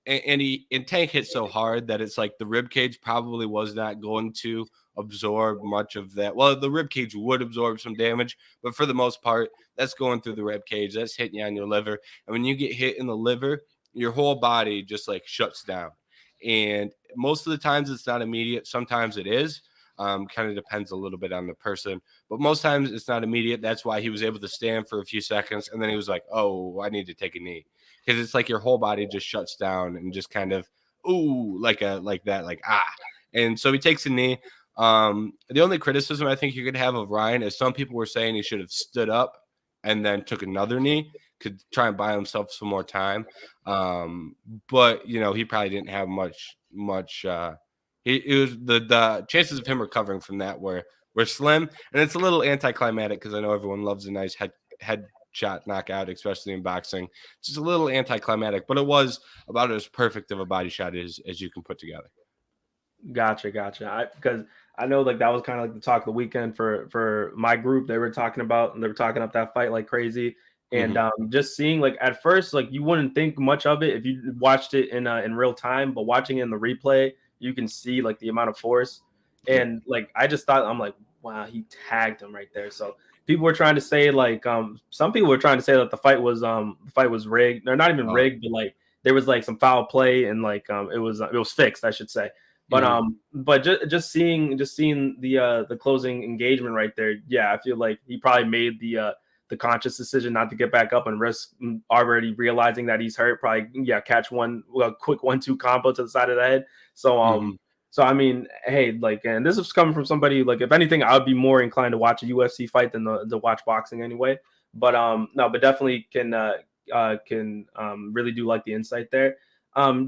Tank hit so hard that it's like the rib cage probably was not going to absorb much of that. Well, the rib cage would absorb some damage, but for the most part, that's going through the rib cage. That's hitting you on your liver, and when you get hit in the liver, your whole body just like shuts down. And most of the times it's not immediate. Sometimes it is. Kind of depends a little bit on the person, but most times it's not immediate. That's why he was able to stand for a few seconds, and then he was like, "Oh, I need to take a knee," because it's like your whole body just shuts down and just kind of, ooh, like that, like ah. And so he takes a knee. The only criticism I think you could have of Ryan is some people were saying he should have stood up and then took another knee, could try and buy himself some more time. But he probably didn't have much. It was the chances of him recovering from that were slim, and it's a little anticlimactic because I know everyone loves a nice head shot knockout, especially in boxing. It's just a little anticlimactic, but it was about as perfect of a body shot as you can put together. Gotcha. Because I know like that was kind of like the talk of the weekend for my group. They were talking up that fight like crazy, and Mm-hmm. just seeing like at first like you wouldn't think much of it if you watched it in real time, but watching it in the replay, you can see like the amount of force, Yeah. and like I just thought I'm like, wow, he tagged him right there. So people were trying to say like some people were trying to say that the fight was rigged. Or not even Oh. rigged, but like there was like some foul play and like it was fixed, I should say. Mm-hmm. But just seeing the closing engagement right there, yeah, I feel like he probably made the conscious decision not to get back up and risk already realizing that he's hurt. Probably, yeah, catch a quick 1-2 combo to the side of the head. So Mm-hmm. so I mean, hey, like, and this is coming from somebody like, if anything, I would be more inclined to watch a UFC fight than to watch boxing anyway. But no, but definitely can really do like the insight there.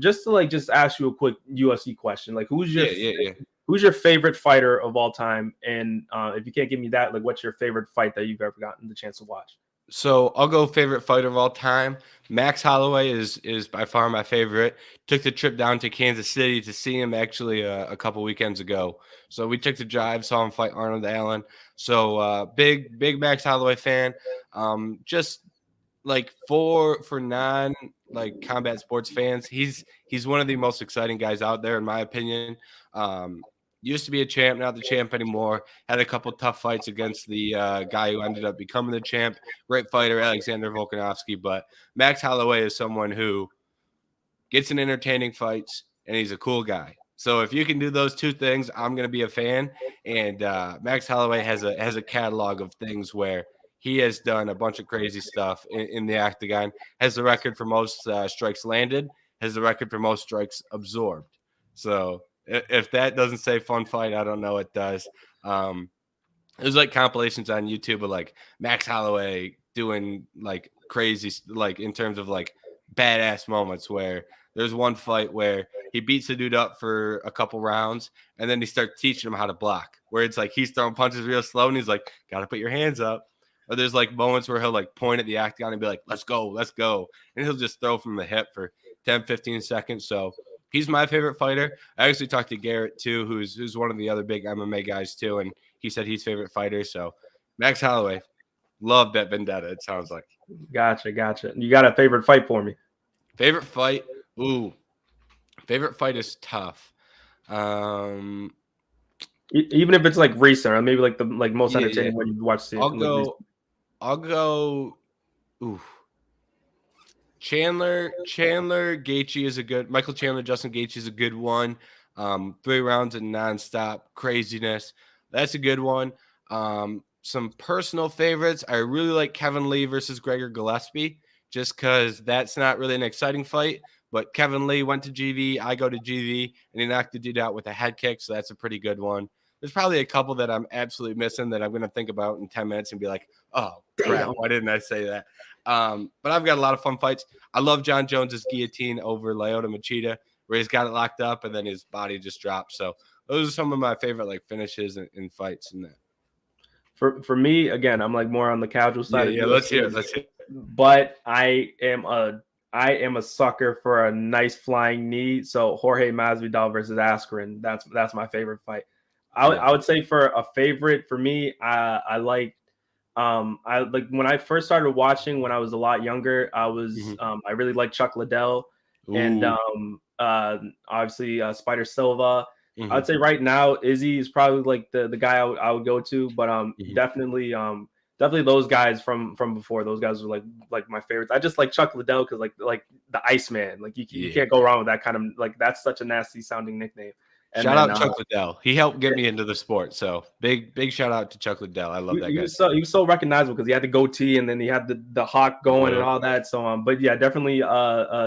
Just to like just ask you a quick UFC question, like Yeah. who's your favorite fighter of all time? And if you can't give me that, like what's your favorite fight that you've ever gotten the chance to watch? So I'll go favorite fighter of all time. Max Holloway is by far my favorite. Took the trip down to Kansas City to see him actually a couple weekends ago. So we took the drive, saw him fight Arnold Allen. So big Max Holloway fan. Just like for non like combat sports fans, he's one of the most exciting guys out there in my opinion. Um, Used to be a champ, not the champ anymore. Had a couple tough fights against the guy who ended up becoming the champ. Great fighter, Alexander Volkanovski. But Max Holloway is someone who gets in entertaining fights, and he's a cool guy. So if you can do those two things, I'm going to be a fan. And Max Holloway has a catalog of things where he has done a bunch of crazy stuff in the octagon. Has the record for most strikes landed. Has the record for most strikes absorbed. So if that doesn't say fun fight, I don't know what does. There's like compilations on YouTube of like Max Holloway doing like crazy, like in terms of like badass moments where there's one fight where he beats the dude up for a couple rounds and then he starts teaching him how to block, where it's like he's throwing punches real slow and he's like, gotta put your hands up. Or there's like moments where he'll like point at the octagon and be like, let's go, let's go. And he'll just throw from the hip for 10, 15 seconds. So he's my favorite fighter. I actually talked to Garrett too, who's one of the other big MMA guys too. And he said he's favorite fighter. So Max Holloway, loved that Vendetta, it sounds like. Gotcha. You got a favorite fight for me? Favorite fight? Ooh, favorite fight is tough. Um, Even if it's like recent or maybe like the like most yeah. entertaining one you've watched I'll like recently. go. I'll go. Ooh, Chandler Gaethje is a good. Michael Chandler, Justin Gaethje is a good one. 3 rounds of nonstop craziness. That's a good one. Some personal favorites. I really like Kevin Lee versus Gregor Gillespie, just because that's not really an exciting fight, But Kevin Lee went to GV. I go to GV, and he knocked the dude out with a head kick. So that's a pretty good one. There's probably a couple that I'm absolutely missing that I'm going to think about in 10 minutes and be like, oh, crap, why didn't I say that? But I've got a lot of fun fights. I love John Jones's guillotine over Lyoto Machida, where he's got it locked up and then his body just drops. So those are some of my favorite like finishes and fights in that. For me, again, I'm like more on the casual side. Yeah, let's hear it. But I am a sucker for a nice flying knee. So Jorge Masvidal versus Askren. That's my favorite fight. I would say for a favorite for me, I like when I first started watching when I was a lot younger, I really liked Chuck Liddell and obviously Spider Silva. I would say right now Izzy is probably like the guy I would go to, but definitely those guys from before. Those guys were like my favorites. I just like Chuck Liddell because like the Iceman. Like you can't go wrong with that kind of like that's such a nasty sounding nickname. And shout out Chuck Liddell. He helped get me into the sport. So big shout out to Chuck Liddell. I love that guy. He was so recognizable because he had the goatee and then he had the hawk going and all that. So but yeah, definitely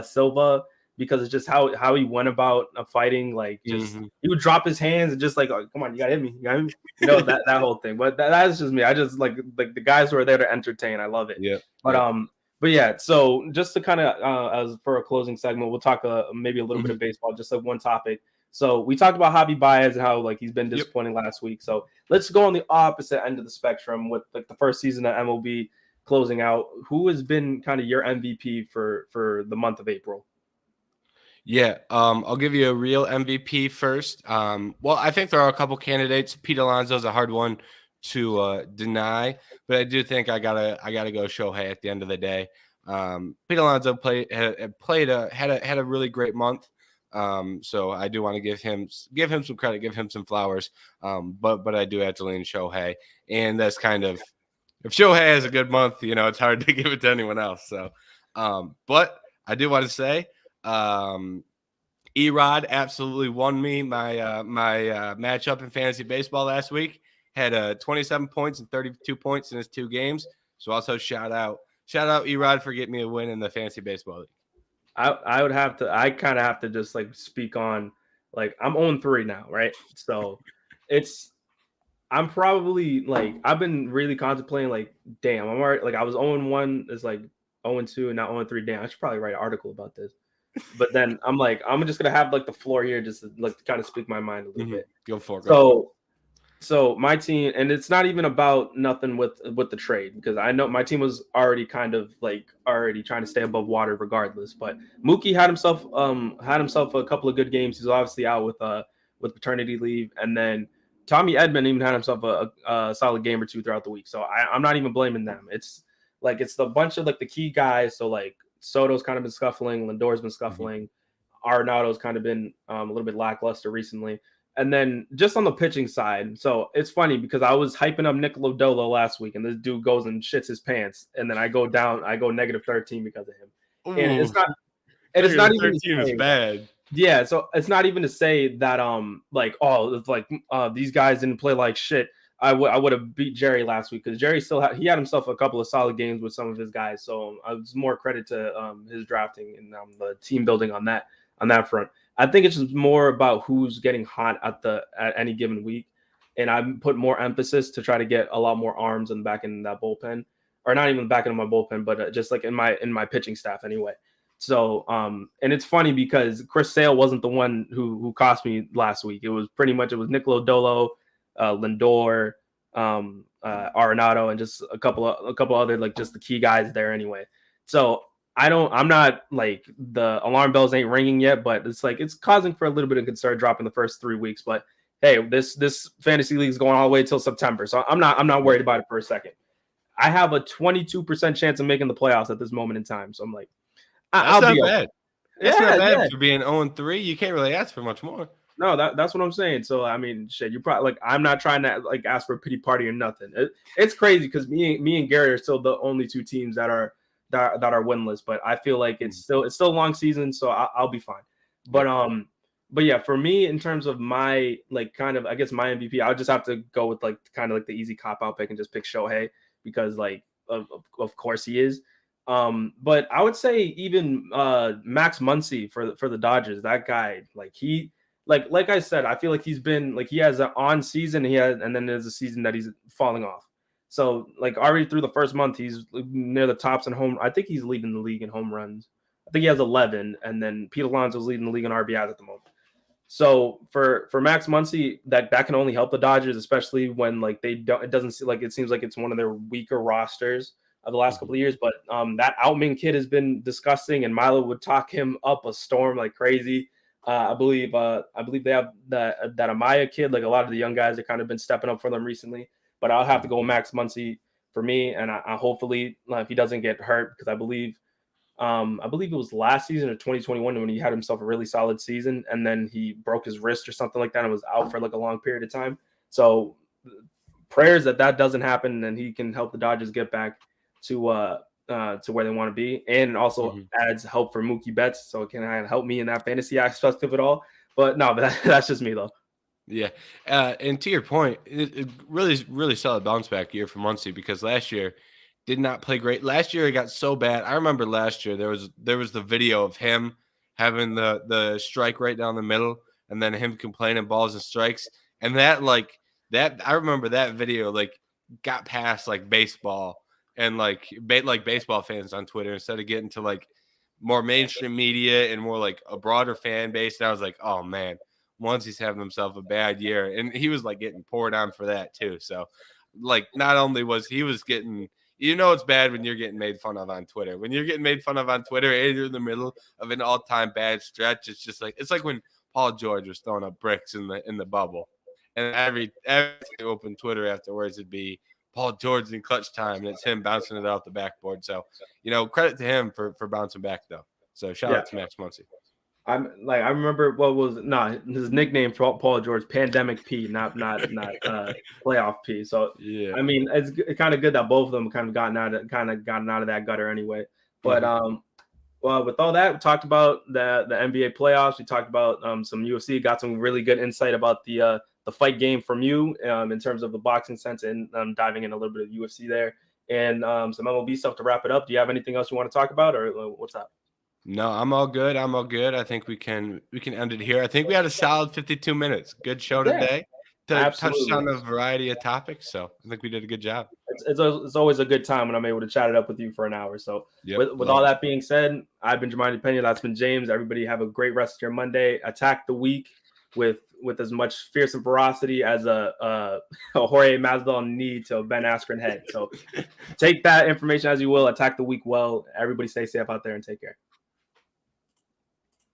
Silva, because it's just how he went about fighting. Like just he would drop his hands and just like, oh, come on, you gotta hit me. You know that whole thing. But that's just me. I just like the guys who are there to entertain. I love it. Yeah. But yeah, so just to kind of as for a closing segment, we'll talk maybe a little bit of baseball, just like one topic. So we talked about Javi Baez and how like he's been disappointing last week. So let's go on the opposite end of the spectrum with like the first season of MLB closing out. Who has been kind of your MVP for the month of April? Yeah, I'll give you a real MVP first. Well, I think there are a couple candidates. Pete Alonso's a hard one to deny, but I do think I gotta go Shohei at the end of the day. Pete Alonso had a really great month. So I do want to give him some credit, give him some flowers. But I do have to lean Shohei, and that's kind of, if Shohei has a good month, it's hard to give it to anyone else. So, but I do want to say, Erod absolutely won me my matchup in fantasy baseball last week. Had 27 points and 32 points in his 2 games. So also shout out Erod for getting me a win in the fantasy baseball league. I kind of have to just like speak on, like, I'm 0-3 now, right? So I'm probably like, I've been really contemplating like, damn, I'm already like, I was 0-1, it's like 0-2 and now 0-3. Damn, I should probably write an article about this. But then I'm like, I'm just gonna have like the floor here just to like kind of speak my mind a little bit. Go for it. So my team, and it's not even about nothing with the trade, because I know my team was already kind of like already trying to stay above water regardless. But Mookie had himself a couple of good games. He's obviously out with paternity leave, and then Tommy Edman even had himself a solid game or two throughout the week. So I'm not even blaming them. It's the bunch of like the key guys. So like Soto's kind of been scuffling, Lindor's been scuffling, Arenado's kind of been a little bit lackluster recently. And then just on the pitching side, so it's funny because I was hyping up Nick Lodolo last week, and this dude goes and shits his pants, and then I go negative 13 because of him. Ooh. And it's not even 13 is bad. Yeah, so it's not even to say that these guys didn't play like shit. I would have beat Jerry last week because Jerry he had himself a couple of solid games with some of his guys. So it's more credit to his drafting and the team building on that front. I think it's just more about who's getting hot at any given week, and I put more emphasis to try to get a lot more arms in the back end of that bullpen, or not even the back end of my bullpen, but just like in my pitching staff anyway. So and it's funny because Chris Sale wasn't the one who cost me last week. It was Nick Lodolo, Lindor, Arenado, and just a couple other like just the key guys there anyway. So I'm not like the alarm bells ain't ringing yet, but it's like it's causing for a little bit of concern dropping the first 3 weeks. But hey, this fantasy league is going all the way till September, so I'm not worried about it for a second. I have a 22% chance of making the playoffs at this moment in time, so I'm like, I'll be bad. That's not bad for being 0-3. You can't really ask for much more. No, that's what I'm saying. So I mean, shit, you probably like. I'm not trying to like ask for a pity party or nothing. It's crazy because me and Gary are still the only 2 teams that are winless, but I feel like it's still a long season, so I'll be fine. But yeah, for me in terms of my like kind of I guess my MVP, I'll just have to go with like kind of like the easy cop out pick and just pick Shohei because like of course he is. But I would say even Max Muncy for the Dodgers, that guy, like I said, I feel like he's been like he has an on season, and then there's a season that he's falling off. So like already through the first month, he's near the tops in home. I think he's leading the league in home runs. I think he has 11, and then Pete Alonso's leading the league in RBIs at the moment. So for Max Muncy, that can only help the Dodgers, especially when like they don't. It doesn't seem like it seems like it's one of their weaker rosters of the last couple of years. But that Outman kid has been disgusting, and Milo would talk him up a storm like crazy. I believe they have that Amaya kid. Like a lot of the young guys have kind of been stepping up for them recently. But I'll have to go with Max Muncy for me, and I hopefully if he doesn't get hurt, because I believe it was last season or 2021 when he had himself a really solid season, and then he broke his wrist or something like that and was out for like a long period of time. So prayers that doesn't happen and he can help the Dodgers get back to where they want to be, and it also adds help for Mookie Betts, so it can help me in that fantasy aspect of it all. But no, that's just me though. Yeah, and to your point, it really solid bounce back year for Muncy, because last year did not play great. Last year it got so bad. I remember last year there was the video of him having the strike right down the middle, and then him complaining balls and strikes, and that I remember that video like got past like baseball and like baseball fans on Twitter, instead of getting to like more mainstream media and more like a broader fan base. And I was like, oh man, once he's having himself a bad year, and he was like getting poured on for that too. So like not only was he was getting, it's bad when you're getting made fun of on Twitter. When you're getting made fun of on Twitter and you're in the middle of an all-time bad stretch, it's like when Paul George was throwing up bricks in the bubble. And every open Twitter afterwards it'd be Paul George in clutch time, and it's him bouncing it off the backboard. So, credit to him for bouncing back though. So shout out to Max Muncy. I remember his nickname for Paul George, Pandemic P, not Playoff P. So yeah, I mean it's kind of good that both of them kind of gotten out of that gutter anyway. But well, with all that, we talked about the NBA playoffs. We talked about some UFC. Got some really good insight about the fight game from you in terms of the boxing sense, and diving in a little bit of UFC there, and some MLB stuff to wrap it up. Do you have anything else you want to talk about, or what's up? No, I'm all good. I think we can end it here. I think we had a solid 52 minutes. Good show today. Touched on a variety of topics, so I think we did a good job. It's always a good time when I'm able to chat it up with you for an hour. So with all that being said, I've been Jermaine Pena. That's been James. Everybody have a great rest of your Monday. Attack the week with as much fierce and ferocity as a Jorge Masvidal need to a Ben Askren head. So take that information as you will. Attack the week well. Everybody stay safe out there and take care.